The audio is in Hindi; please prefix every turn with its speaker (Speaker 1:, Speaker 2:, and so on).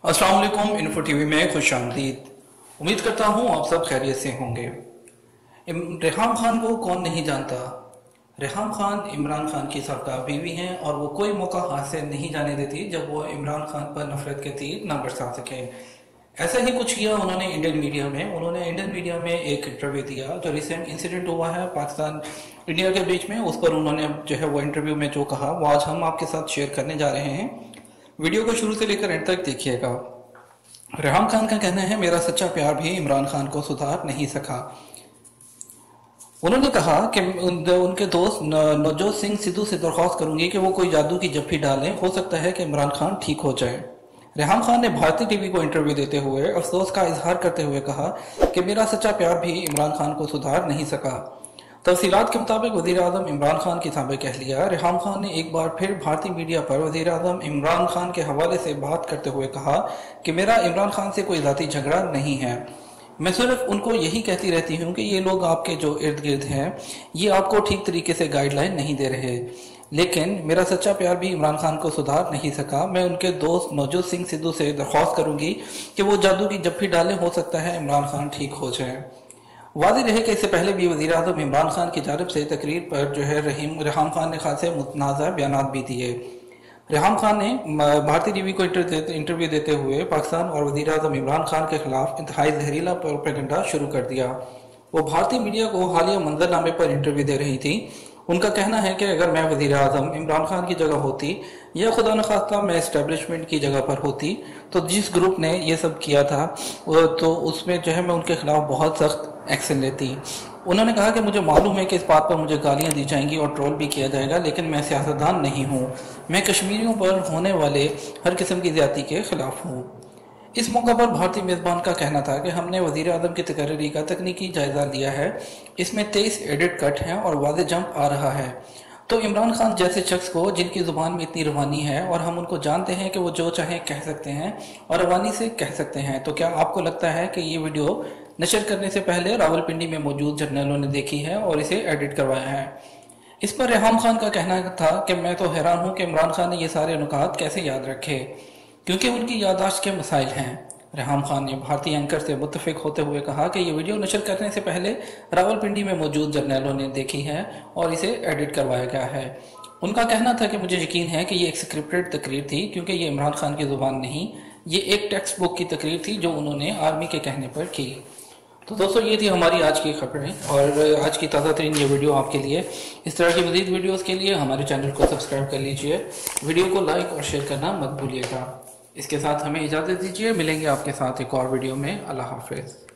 Speaker 1: अस्सलाम वालेकुम। इन्फो टीवी में खुशामदीद। उम्मीद करता हूँ आप सब खैरियत से होंगे। रेहाम खान को कौन नहीं जानता। रेहाम खान इमरान खान की साबका बीवी हैं और वो कोई मौका हाथ से नहीं जाने देती जब वो इमरान खान पर नफरत के तीर न बरसा सके। ऐसा ही कुछ किया उन्होंने इंडियन मीडिया में। उन्होंने इंडियन मीडिया में एक इंटरव्यू दिया जो रिसेंट इंसिडेंट हुआ है पाकिस्तान इंडिया के बीच में। उस पर उन्होंने जो है वो इंटरव्यू में जो कहा वो आज हम आपके साथ शेयर करने जा रहे हैं। वीडियो को शुरू से लेकर एंड तक देखिएगा। रेहाम खान का कहना है, मेरा सच्चा प्यार भी इमरान खान को सुधार नहीं सका। उन्होंने कहा कि उनके दोस्त नवजोत सिंह सिद्धू से दरख्वास्त करूंगी कि वो कोई जादू की जफ्फी डालें, हो सकता है कि इमरान खान ठीक हो जाए। रेहाम खान ने भारतीय टीवी को इंटरव्यू देते हुए अफसोस का इजहार करते हुए कहा कि मेरा सच्चा प्यार भी इमरान खान को सुधार नहीं सका। तफसीलात के मुताबिक वज़ीर आज़म इमरान खान की साबिक़ अहलिया रेहाम खान ने एक बार फिर भारतीय मीडिया पर वज़ीर आज़म इमरान खान के हवाले से बात करते हुए कहा कि मेरा इमरान खान से कोई ज़ाती झगड़ा नहीं है, मैं सिर्फ उनको यही कहती रहती हूँ कि ये लोग आपके जो इर्द गिर्द हैं ये आपको ठीक तरीके से गाइडलाइन नहीं दे रहे। लेकिन मेरा सच्चा प्यार भी इमरान खान को सुधार नहीं सका। मैं उनके दोस्त नवजोत सिंह सिद्धू से दरख्वास्त करूंगी कि वो जादू की जफ्फी डालें, हो सकता है इमरान खान ठीक हो जाए। वाज़ेह रहे कि इससे पहले भी वज़ीर आज़म इमरान खान की जानिब से तकरीर पर जो है रेहाम खान ने खासे मुतनाज़ा बयानात भी दिए। रेहाम खान ने भारतीय टीवी को इंटरव्यू देते हुए पाकिस्तान और वज़ीर आज़म इमरान खान के खिलाफ इंतहाई जहरीला प्रोपेगेंडा शुरू कर दिया। वो भारतीय मीडिया को हालिया मंजरनामे पर इंटरव्यू दे रही थी। उनका कहना है कि अगर मैं वज़ीर आज़म इमरान खान की जगह होती या खुदा न खास्ता मैं इस्टेब्लिशमेंट की जगह पर होती तो जिस ग्रुप ने ये सब किया था तो उसमें जो है मैं उनके खिलाफ बहुत सख्त एक्शन लेती। उन्होंने कहा कि मुझे मालूम है कि इस बात पर मुझे गालियां दी जाएंगी और ट्रोल भी किया जाएगा, लेकिन मैं सियासतदान नहीं हूँ। मैं कश्मीरियों पर होने वाले हर किस्म की ज्यादती के खिलाफ हूँ। इस मौका पर भारतीय मेज़बान का कहना था कि हमने वज़ीर आज़म की तकरीरी का तकनीकी जायजा लिया है, इसमें 23 एडिट कट हैं और वाज़ेह जंप आ रहा है। तो इमरान खान जैसे शख्स को जिनकी ज़ुबान में इतनी रवानी है और हम उनको जानते हैं कि वो जो चाहें कह सकते हैं और रवानी से कह सकते हैं, तो क्या आपको लगता है कि ये वीडियो नशर करने से पहले रावलपिंडी में मौजूद जर्नलों ने देखी है और इसे एडिट करवाया है? इस पर रेहाम खान का कहना था कि मैं तो हैरान हूँ कि इमरान खान ने ये सारे नुकात कैसे याद रखे, क्योंकि उनकी याददाश्त के मसाइल हैं। रेहाम खान ने भारतीय एंकर से मुत्तफिक होते हुए कहा कि ये वीडियो नशर करने से पहले रावलपिंडी में मौजूद जर्नलों ने देखी है और इसे एडिट करवाया गया है। उनका कहना था कि मुझे यकीन है कि ये एक स्क्रिप्टेड तकरीर थी, क्योंकि ये इमरान खान की ज़ुबान नहीं, ये एक टेक्स्ट बुक की तकरीर थी जो उन्होंने आर्मी के कहने पर की। तो दोस्तों, ये थी हमारी आज की खबरें और आज की ताज़ा तरीन ये वीडियो आपके लिए। इस तरह की मज़ीद वीडियोस के लिए हमारे चैनल को सब्सक्राइब कर लीजिए, वीडियो को लाइक और शेयर करना मत भूलिएगा। इसके साथ हमें इजाज़त दीजिए, मिलेंगे आपके साथ एक और वीडियो में। अल्लाह हाफ़िज़।